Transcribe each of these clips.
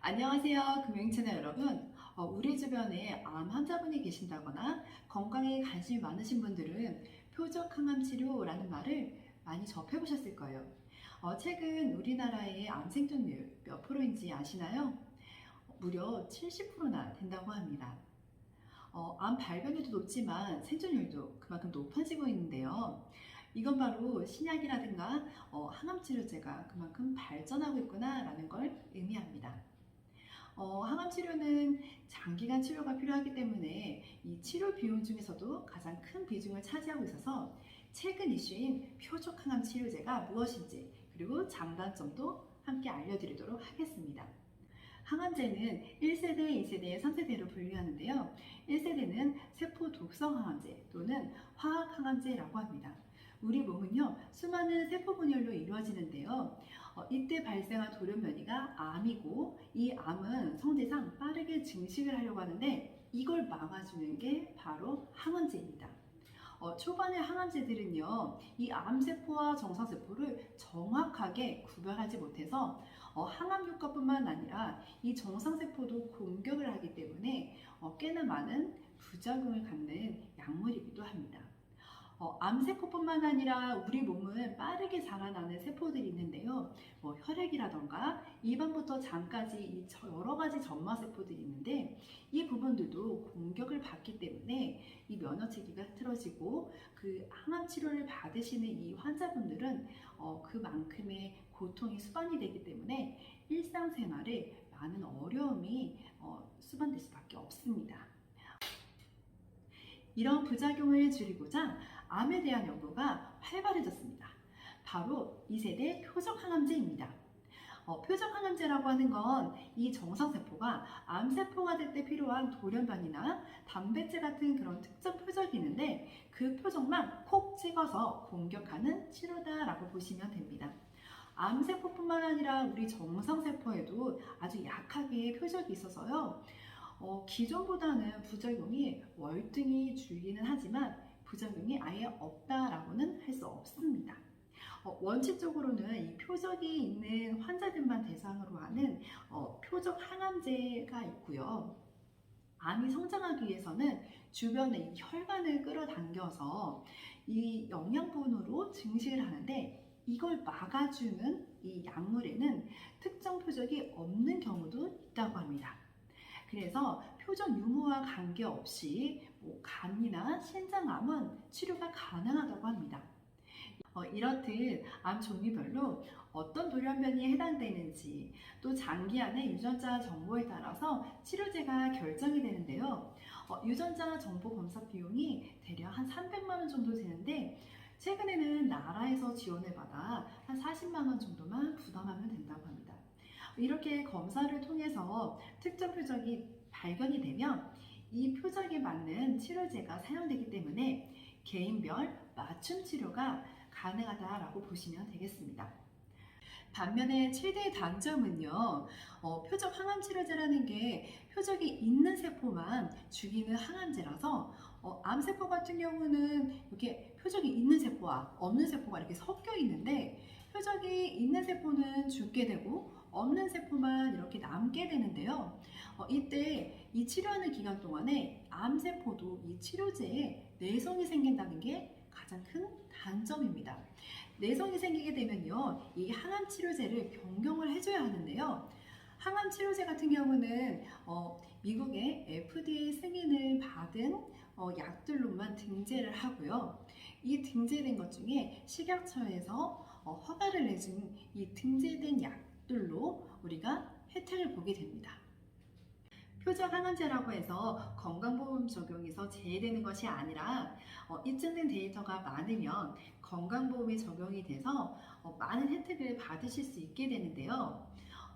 안녕하세요. 금융채널 여러분. 우리 주변에 암 환자분이 계신다거나 건강에 관심이 많으신 분들은 표적 항암 치료라는 말을 많이 접해보셨을 거예요. 최근 우리나라의 암 생존율 몇 프로인지 아시나요? 무려 70%나 된다고 합니다. 암 발병률도 높지만 생존율도 그만큼 높아지고 있는데요. 이건 바로 신약이라든가 항암 치료제가 그만큼 발전하고 있구나라는 걸 의미합니다. 항암 치료는 장기간 치료가 필요하기 때문에 이 치료 비용 중에서도 가장 큰 비중을 차지하고 있어서 최근 이슈인 표적 항암 치료제가 무엇인지 그리고 장단점도 함께 알려드리도록 하겠습니다. 항암제는 1세대, 2세대, 3세대로 분류하는데요. 1세대는 세포 독성 항암제 또는 화학 항암제라고 합니다. 우리 몸은요, 수많은 세포 분열로 이루어지는데요. 이때 발생한 돌연변이가 암이고, 이 암은 성질상 빠르게 증식을 하려고 하는데, 이걸 막아주는 게 바로 항암제입니다. 초반의 항암제들은요, 이 암세포와 정상세포를 정확하게 구별하지 못해서 항암 효과뿐만 아니라 이 정상세포도 공격을 하기 때문에 꽤나 많은 부작용을 갖는 약물이기도 합니다. 암세포뿐만 아니라 우리 몸은 빠르게 자라나는 세포들이 있는데요. 혈액이라던가 입안부터 장까지 이 여러 가지 점막세포들이 있는데 이 부분들도 공격을 받기 때문에 이 면역체계가 흐트러지고 그 항암 치료를 받으시는 이 환자분들은 그만큼의 고통이 수반이 되기 때문에 일상생활에 많은 어려움이 수반될 수밖에 없습니다. 이런 부작용을 줄이고자 암에 대한 연구가 활발해졌습니다. 바로 2세대 표적 항암제입니다. 표적 항암제라고 하는 건 이 정상세포가 암세포가 될 때 필요한 돌연변이나 단백질 같은 그런 특정 표적이 있는데 그 표적만 콕 찍어서 공격하는 치료다라고 보시면 됩니다. 암세포뿐만 아니라 우리 정상세포에도 아주 약하게 표적이 있어서요. 기존보다는 부작용이 월등히 줄기는 하지만 부작용이 아예 없다라고는 할 수 없습니다. 원칙적으로는 이 표적이 있는 환자들만 대상으로 하는 표적 항암제가 있고요. 암이 성장하기 위해서는 주변에 이 혈관을 끌어당겨서 이 영양분으로 증식을 하는데 이걸 막아주는 이 약물에는 특정 표적이 없는 경우도 있다고 합니다. 그래서 표적 유무와 관계없이 간이나 신장암은 치료가 가능하다고 합니다. 이렇듯 암 종류별로 어떤 돌연변이에 해당되는지 또 장기안의 유전자 정보에 따라서 치료제가 결정이 되는데요. 유전자 정보 검사 비용이 대략 한 300만 원 정도 되는데 최근에는 나라에서 지원을 받아 한 40만 원 정도만 부담하면 된다고 합니다. 이렇게 검사를 통해서 특정 표적이 발견이 되면 이 표적에 맞는 치료제가 사용되기 때문에 개인별 맞춤 치료가 가능하다라고 보시면 되겠습니다. 반면에 최대의 단점은요, 표적 항암 치료제라는 게 표적이 있는 세포만 죽이는 항암제라서 암세포 같은 경우는 이렇게 표적이 있는 세포와 없는 세포가 이렇게 섞여 있는데 표적이 있는 세포는 죽게 되고 없는 세포만 이렇게 남게 되는데요. 이때 이 치료하는 기간 동안에 암세포도 이 치료제에 내성이 생긴다는 게 가장 큰 단점입니다. 내성이 생기게 되면요, 이 항암 치료제를 변경을 해줘야 하는데요. 항암 치료제 같은 경우는 미국의 FDA 승인을 받은 약들로만 등재를 하고요. 이 등재된 것 중에 식약처에서 허가를 내준 이 등재된 약들로 우리가 혜택을 보게 됩니다. 표적 항암제라고 해서 건강보험 적용에서 제외되는 것이 아니라 입증된 데이터가 많으면 건강보험에 적용이 돼서 많은 혜택을 받으실 수 있게 되는데요.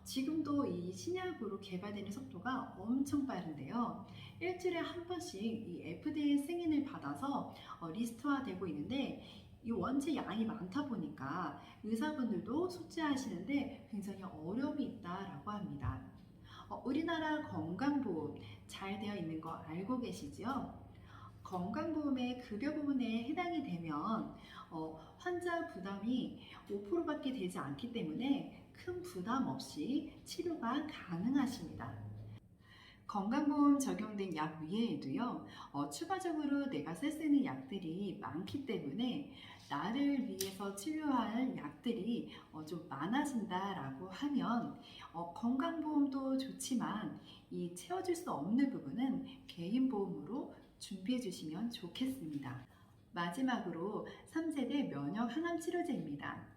지금도 이 신약으로 개발되는 속도가 엄청 빠른데요. 일주일에 한 번씩 이 FDA 승인을 받아서 리스트화되고 있는데 이 원체 양이 많다 보니까 의사분들도 숙지하시는데 굉장히 어려움이 있다라고 합니다. 우리나라 건강보험 잘 되어 있는 거 알고 계시죠? 건강보험의 급여 부분에 해당이 되면 환자 부담이 5%밖에 되지 않기 때문에 큰 부담 없이 치료가 가능하십니다. 건강보험 적용된 약 외에도요, 추가적으로 내가 쓸 수 있는 약들이 많기 때문에 나를 위해서 치료할 약들이 좀 많아진다라고 하면 건강보험도 좋지만 이 채워줄 수 없는 부분은 개인보험으로 준비해 주시면 좋겠습니다. 마지막으로 3세대 면역 항암 치료제입니다.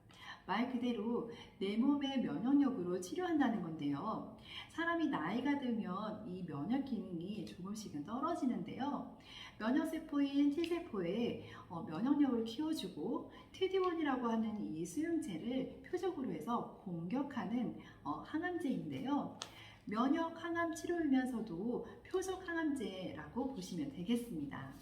말 그대로 내 몸의 면역력으로 치료한다는 건데요. 사람이 나이가 들면 이 면역 기능이 조금씩은 떨어지는데요. 면역세포인 T세포의 면역력을 키워주고 TD1이라고 하는 이 수용체를 표적으로 해서 공격하는 항암제인데요. 면역 항암 치료이면서도 표적 항암제라고 보시면 되겠습니다.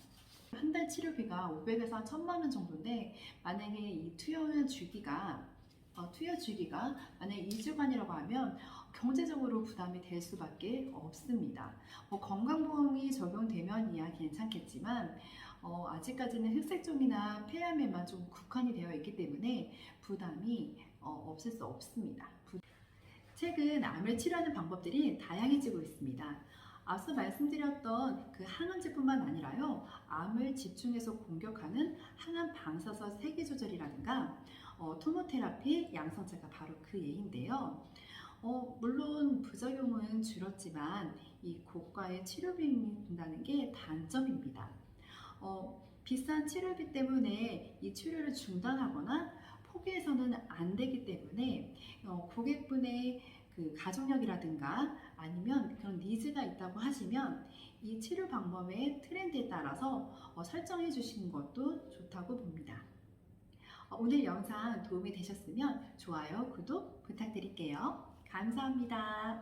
한 달 치료비가 500에서 한 1000만 원 정도인데 만약에 이 투여 주기가 만약에 2주간이라고 하면 경제적으로 부담이 될 수밖에 없습니다. 건강보험이 적용되면 이야 괜찮겠지만 아직까지는 흑색종이나 폐암에만 좀 국한이 되어 있기 때문에 부담이 없을 수 없습니다. 최근 암을 치료하는 방법들이 다양해지고 있습니다. 앞서 말씀드렸던 그 항암제뿐만 아니라요, 암을 집중해서 공격하는 항암 방사선 세기 조절이라든가 토모테라피, 양성제가 바로 그 예인데요. 물론 부작용은 줄었지만 이 고가의 치료비용이 든다는 게 단점입니다. 비싼 치료비 때문에 이 치료를 중단하거나 포기해서는 안 되기 때문에 고객분의 그 가족력이라든가 아니면 그런 니즈가 있다고 하시면 이 치료 방법의 트렌드에 따라서 설정해 주시는 것도 좋다고 봅니다. 오늘 영상 도움이 되셨으면 좋아요, 구독 부탁드릴게요. 감사합니다.